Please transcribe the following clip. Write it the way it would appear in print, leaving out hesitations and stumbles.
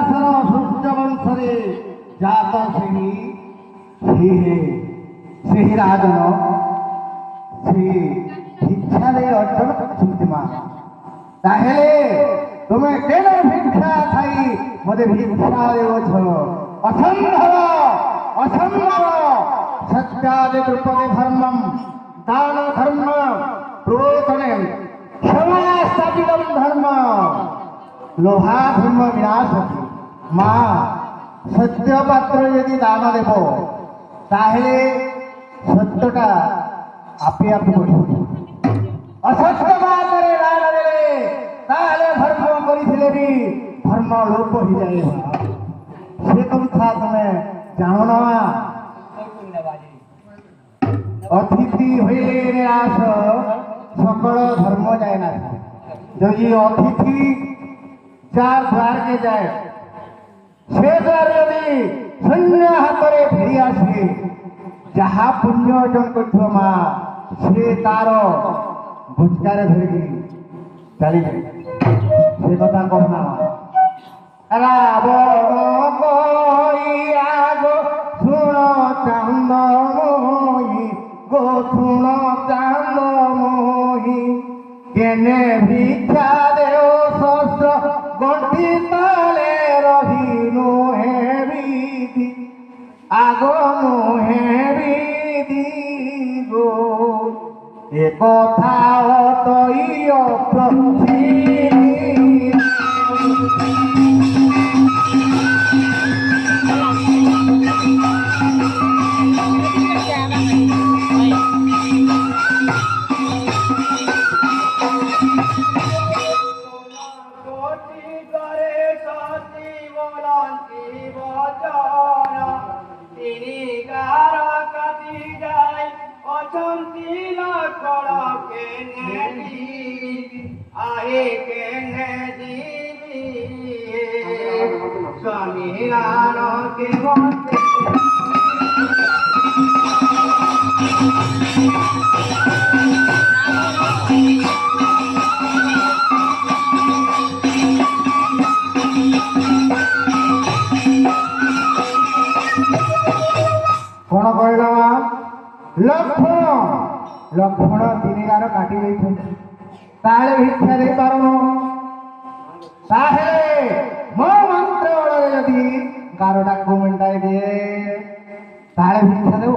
ବଂଶର ସୂର୍ଯ୍ୟ ବଂଶରେ ଜାତ ସେହି ରାଜନ ସେ ଭିକ୍ଷା ଦେଇ ଅର୍ଜନ କରିଛନ୍ତି ମା। ତାହେଲେ ତୁମେ କେନ ଭିକ୍ଷା ଖାଇ ମତେ ଭିକ୍ଷା ଦେଉଛ? ଅସମ୍ଭବ ଅସମ୍ଭବ। ସତ୍ୟାଦି ଦ୍ରୁପଦେ ଧର୍ମମ୍ ଦାନ ଧର୍ମ ପ୍ରୋତନେ କ୍ଷମା ସ୍ଥାପିତಂ ଧର୍ମ লোহা ধর্ম বিনাশ হচ্ছে। মা সত্য পাত্র যদি দান দেব তাহলে সত্যটা আপে আপে বলিব। অসত্য পাত্রে দান দেলে তাহলে ধর্ম করিলে বি ধর্ম লোপ হয়ে যায়। সে কথা তুমি জানো না। অতিথি হইলে নিরাশ সকল ধর্ম যায় না। যদি অতিথি চার দ্বার কে যায় সে দ্বার যদি শূন্য হাতরে ফেরি আসে যাহা পুণ্য অর্জন করছিল মা সে তার ভুজকারে ধরিকি চালি যায়। সে কথা কহ না। রাবণ কইয়া গো শুণ চান্দময়ী গো শুণ চান্দময়ী কেনে ভিক্ষা দেও শস্ত্র গণ্ঠি তালে রহি নোহে বিধি আগ নোহে বিধি গো এ কথা অতই অপ্রচিত। কোন কহিল লক্ষণ লক্ষণ তিনি গার কাটি ଦେଇଛନ୍ତି তাহলে ভিক্ষা দেই পারো। তাহলে ମୋ ମନ୍ତ୍ର ବଳରେ ଯଦି ଗାରଟାକୁ ମେଣ୍ଟାଇ ଦିଏ ତାହେଲେ ଭିକ୍ଷା ଦେବ।